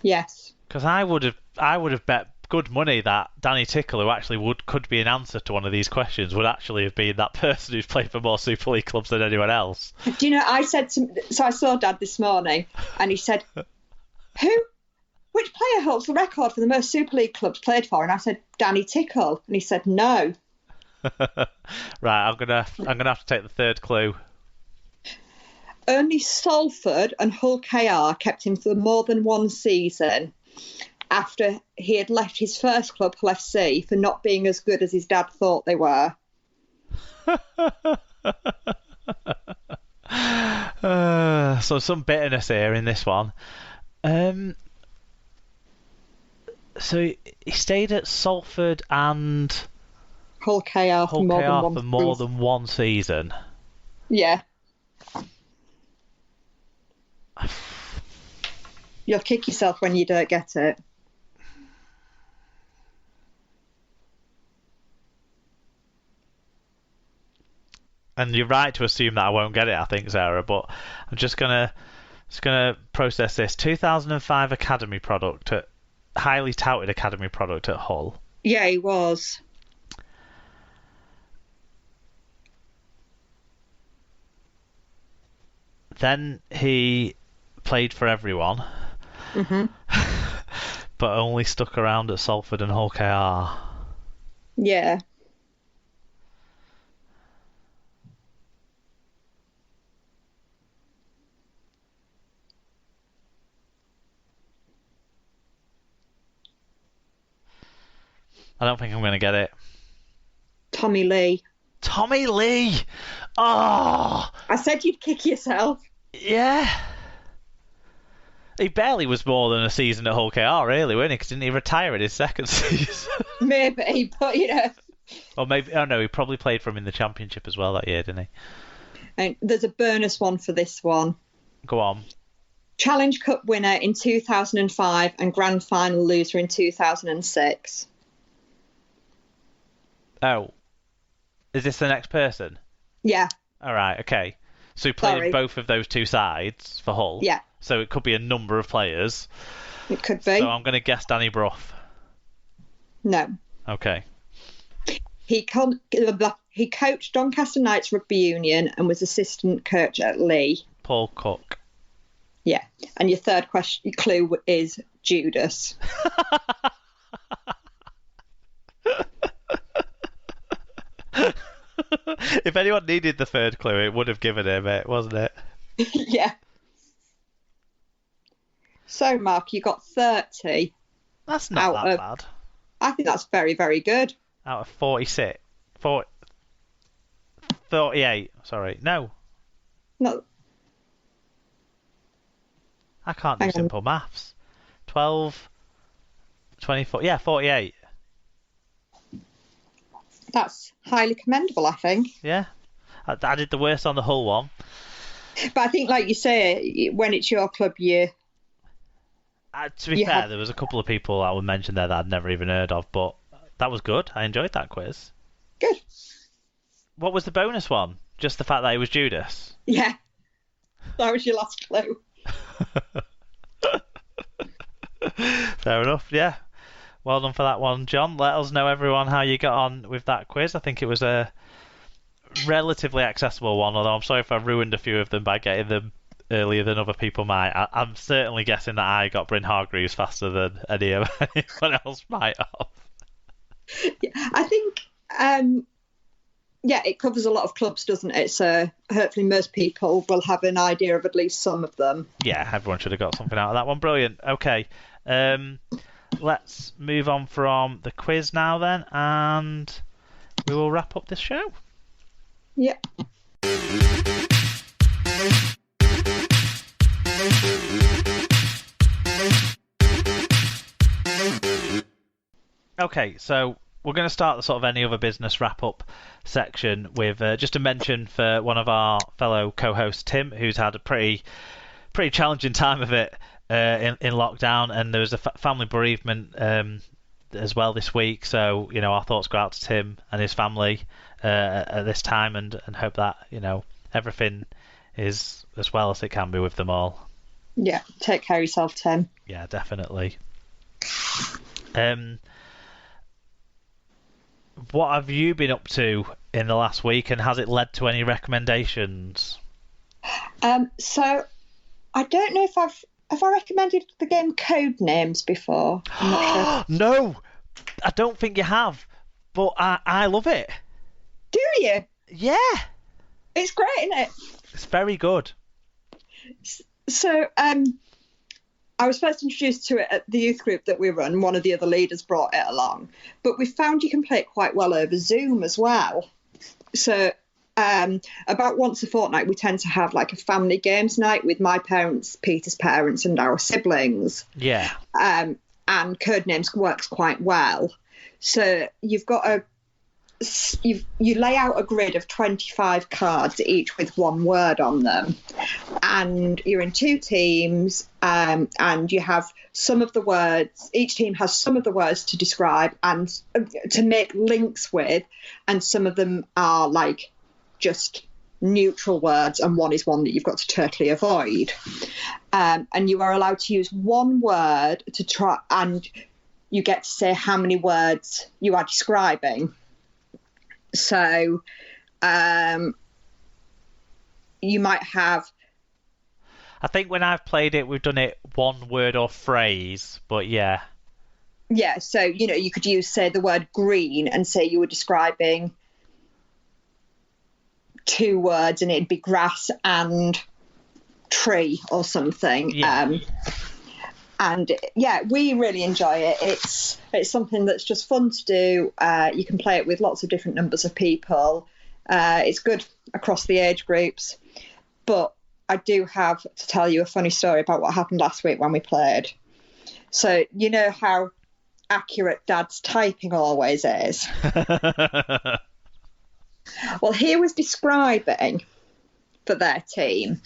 Yes. Because I would have bet good money that Danny Tickle, who actually could be an answer to one of these questions, would actually have been that person who's played for more Super League clubs than anyone else. Do you know, I saw Dad this morning, and he said, which player holds the record for the most Super League clubs played for? And I said, Danny Tickle. And he said, no. Right, I'm gonna have to take the third clue. Only Salford and Hull KR kept him for more than one season after he had left his first club, Hull FC, for not being as good as his dad thought they were. So some bitterness here in this one. So he stayed at Salford and Hull KR for more than one season. Yeah. You'll kick yourself when you don't get it. And you're right to assume that I won't get it, I think, Sarah, but I'm just gonna process this. 2005 academy product, highly touted academy product at Hull. Yeah, he was. Then he played for everyone, but only stuck around at Salford and Hull KR. Yeah. I don't think I'm going to get it. Tommy Lee. Tommy Lee! Oh! I said you'd kick yourself. Yeah. He barely was more than a season at Hull KR, really, wasn't he? Because didn't he retire in his second season? Maybe, but you know. Or maybe, oh no, he probably played for him in the Championship as well that year, didn't he? And there's a bonus one for this one. Go on. Challenge Cup winner in 2005 and Grand Final loser in 2006. Oh. Is this the next person? Yeah. All right, okay. So he played in both of those two sides for Hull. Yeah. So it could be a number of players. It could be. So I'm going to guess Danny Brough. No. Okay. He coached Doncaster Knights Rugby Union and was assistant coach at Lee. Paul Cook. Yeah. And your third clue is Judas. If anyone needed the third clue, it would have given him it, wasn't it? Yeah. So, Mark, you got 30. That's not that bad. I think that's very, very good. Out of 46. 38. Sorry. No. I can't do simple maths. 12, 24. Yeah, 48. That's highly commendable, I think. Yeah. I did the worst on the Hull one. But I think, like you say, when it's your club, to be fair, there was a couple of people I would mention there that I'd never even heard of, but that was good. I enjoyed that quiz. Good. What was the bonus one? Just the fact that it was Judas? Yeah. That was your last clue. Fair enough, yeah. Well done for that one, John. Let us know, everyone, how you got on with that quiz. I think it was a relatively accessible one, although I'm sorry if I ruined a few of them by getting them earlier than other people might. I'm certainly guessing that I got Bryn Hargreaves faster than anyone else might have. Yeah, I think, it covers a lot of clubs, doesn't it? So hopefully most people will have an idea of at least some of them. Yeah, everyone should have got something out of that one. Brilliant. Okay. Let's move on from the quiz now then, and we will wrap up this show. Yeah. Okay, so we're going to start the sort of any other business wrap-up section with just a mention for one of our fellow co-hosts, Tim, who's had a pretty challenging time of it in lockdown, and there was a family bereavement as well this week. So, our thoughts go out to Tim and his family at this time, and hope that, everything is as well as it can be with them all. Yeah, take care of yourself, Tim. Yeah, definitely. What have you been up to in the last week, and has it led to any recommendations? So I don't know if have I recommended the game Code Names before. I'm not sure. No, I don't think you have, but I love it. Do you? Yeah, It's great, isn't it? it's very good. So I was first introduced to it at the youth group that we run. One of the other leaders brought it along, but we found you can play it quite well over Zoom as well. So about once a fortnight, we tend to have like a family games night with my parents, Peter's parents, and our siblings. Yeah. And Codenames works quite well. So you've got you lay out a grid of 25 cards, each with one word on them, and you're in two teams, and you have some of the words. Each team has some of the words to describe and to make links with, and some of them are like just neutral words, and one is one that you've got to totally avoid. And you are allowed to use one word to try, and you get to say how many words you are describing. So you might have... I think when I've played it, we've done it one word or phrase, but yeah. Yeah, so, you could use, say, the word green and say you were describing two words and it'd be grass and tree or something. Yeah. And yeah, we really enjoy it. It's something that's just fun to do. You can play it with lots of different numbers of people. It's good across the age groups. But I do have to tell you a funny story about what happened last week when we played. So you know how accurate Dad's typing always is? Well, he was describing for their team,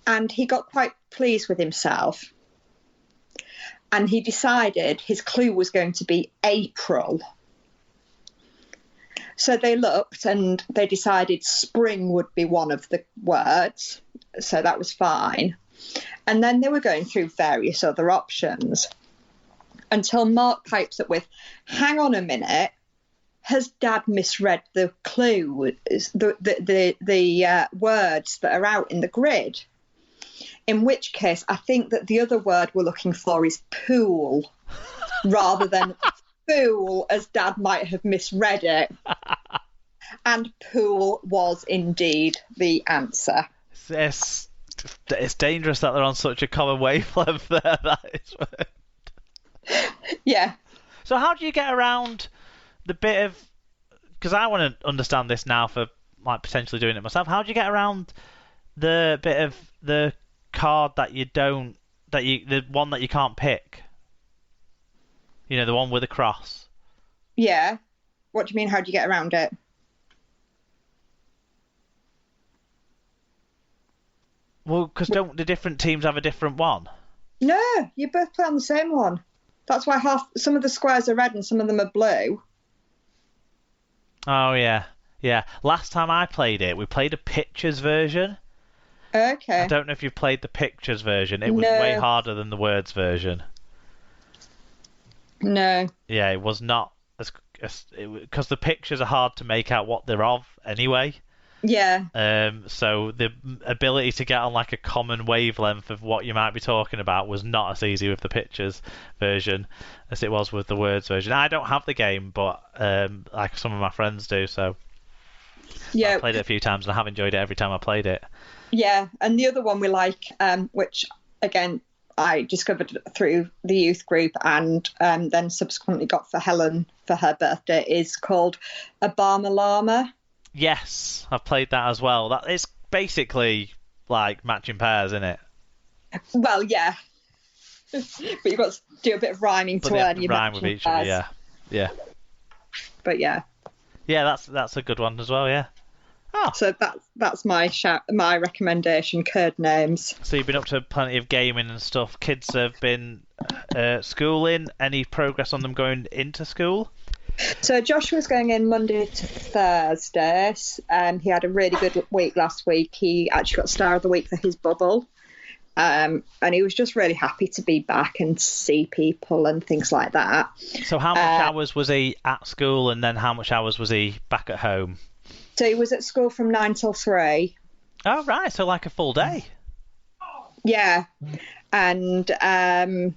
and he got quite pleased with himself. And he decided his clue was going to be April. So they looked and they decided spring would be one of the words. So that was fine. And then they were going through various other options until Mark pipes up with, hang on a minute, has Dad misread the clue, the words that are out in the grid? In which case, I think that the other word we're looking for is pool, rather than fool, as Dad might have misread it. And pool was indeed the answer. It's dangerous that they're on such a common wavelength there. That is. Yeah. So how do you get around the bit of... Because I want to understand this now for like potentially doing it myself. How do you get around the bit of the card that you don't, the one that you can't pick? The one with a cross. Yeah. What do you mean? How do you get around it? Well, because don't the different teams have a different one? No, you both play on the same one. That's why some of the squares are red and some of them are blue. Oh yeah. Last time I played it, we played a pictures version. Okay. I don't know if you played the pictures version. It was way harder than the words version. No. Yeah, it was not because the pictures are hard to make out what they're of anyway. Yeah. So the ability to get on like a common wavelength of what you might be talking about was not as easy with the pictures version as it was with the words version. I don't have the game, but like some of my friends do, so yeah, I played it a few times and I have enjoyed it every time I played it. Yeah, and the other one we like, which again I discovered through the youth group and then subsequently got for Helen for her birthday, is called Obama Llama. Yes, I've played that as well. That it's basically like matching pairs, isn't it? Well, yeah, but you've got to do a bit of rhyming to earn your rhyme with each other. Yeah. But yeah, that's a good one as well. Yeah. Oh. So that's my recommendation. Codenames. So you've been up to plenty of gaming and stuff. Kids have been schooling. Any progress on them going into school? So Joshua's going in Monday to Thursday. He had a really good week last week. He actually got Star of the Week for his bubble. And he was just really happy to be back and see people and things like that. So how much hours was he at school, and then how much hours was he back at home? So he was at school from 9 till 3. Oh, right. So like a full day. Yeah. And and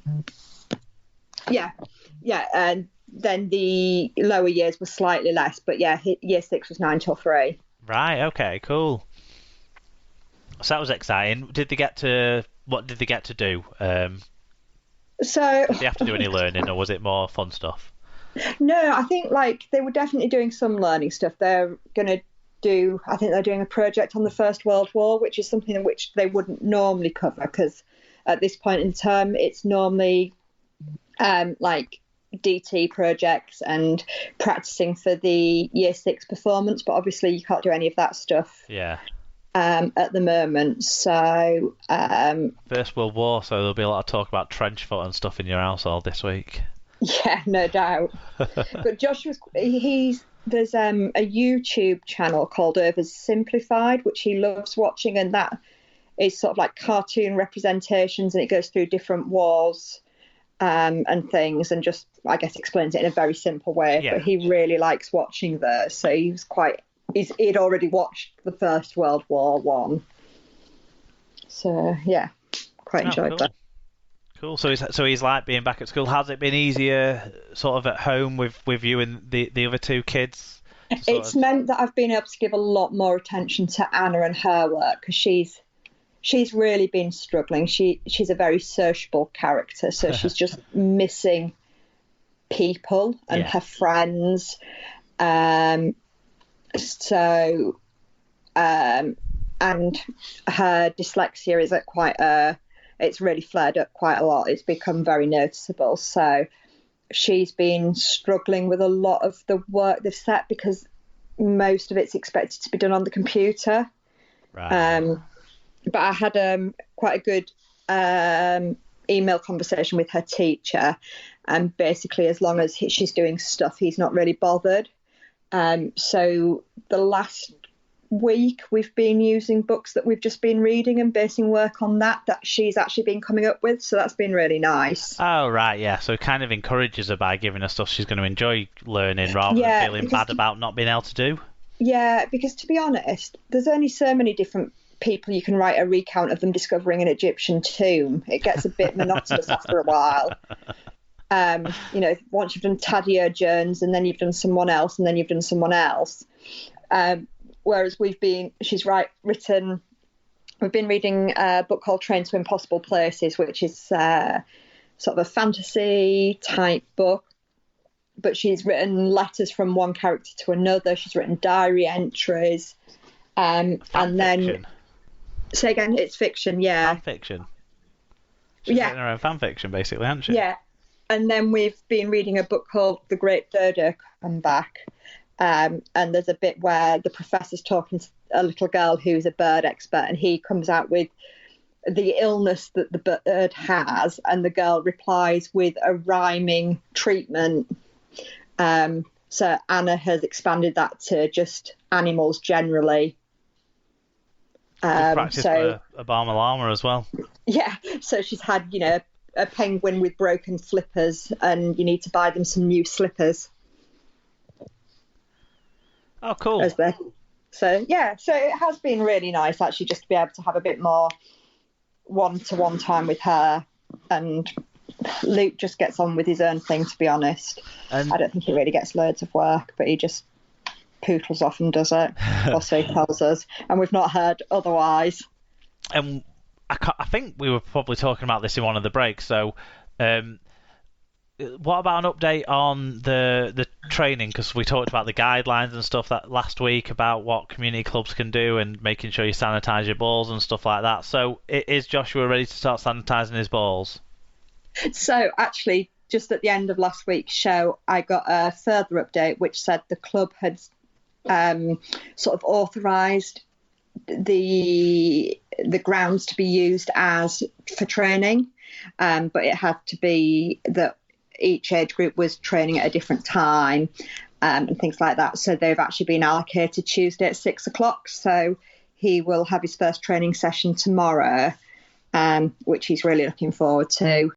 then the lower years were slightly less, but yeah, year 6 was 9 till 3. Right. Okay. Cool. So that was exciting. What did they get to do? So did they have to do any learning, or was it more fun stuff? No, I think like they were definitely doing some learning stuff. They're doing a project on the First World War, which is something in which they wouldn't normally cover, because at this point in the term it's normally like DT projects and practicing for the year 6 performance, but obviously you can't do any of that stuff. Yeah. At the moment, so First World War, so there'll be a lot of talk about trench foot and stuff in your household this week. Yeah, no doubt. But Josh there's a YouTube channel called Oversimplified, which he loves watching, and that is sort of like cartoon representations, and it goes through different wars and things, and just, I guess, explains it in a very simple way. Yeah. But he really likes watching those, so he'd already watched the First World War one. So yeah, quite enjoyed that. Cool. So he's like being back at school. Has it been easier sort of at home with you and the other 2 kids? It's meant that I've been able to give a lot more attention to Anna and her work, because she's really been struggling. She's a very sociable character, so she's just missing people and her friends. And her dyslexia is at it's really flared up quite a lot. It's become very noticeable. So she's been struggling with a lot of the work they've set, because most of it's expected to be done on the computer. Right. But I had quite a good email conversation with her teacher, and basically as long as she's doing stuff, he's not really bothered. So the last week we've been using books that we've just been reading and basing work on that she's actually been coming up with, so that's been really nice. Oh, right, yeah. So it kind of encourages her by giving her stuff she's going to enjoy learning, rather than feeling bad about not being able to do. Yeah, because to be honest, there's only so many different people you can write a recount of them discovering an Egyptian tomb. It gets a bit monotonous after a while. Once you've done Tadeo Jones, and then you've done someone else, and then you've done someone else. Whereas we've been reading a book called Train to Impossible Places, which is sort of a fantasy type book. But she's written letters from one character to another. She's written diary entries. And then... Fiction. Say again, it's fiction, yeah. Fan fiction. She's written her own fan fiction, basically, hasn't she? Yeah. And then we've been reading a book called The Great Dodo Come Back. And there's a bit where the professor's talking to a little girl who's a bird expert, and he comes out with the illness that the bird has, and the girl replies with a rhyming treatment. So Anna has expanded that to just animals generally. Practice for Obama Llama as well. Yeah, so she's had, a penguin with broken flippers, and you need to buy them some new slippers. Oh, cool. So it has been really nice, actually, just to be able to have a bit more one-to-one time with her. And Luke just gets on with his own thing, to be honest. I don't think he really gets loads of work, but he just pootles off and does it, or so he tells us. And we've not heard otherwise. I think we were probably talking about this in one of the breaks, so... what about an update on the training? Because we talked about the guidelines and stuff that last week about what community clubs can do and making sure you sanitise your balls and stuff like that. So is Joshua ready to start sanitising his balls? So actually, just at the end of last week's show, I got a further update which said the club had sort of authorised the grounds to be used as for training, but it had to be that each age group was training at a different time, and things like that. So they've actually been allocated Tuesday at 6:00. So he will have his first training session tomorrow. which he's really looking forward to.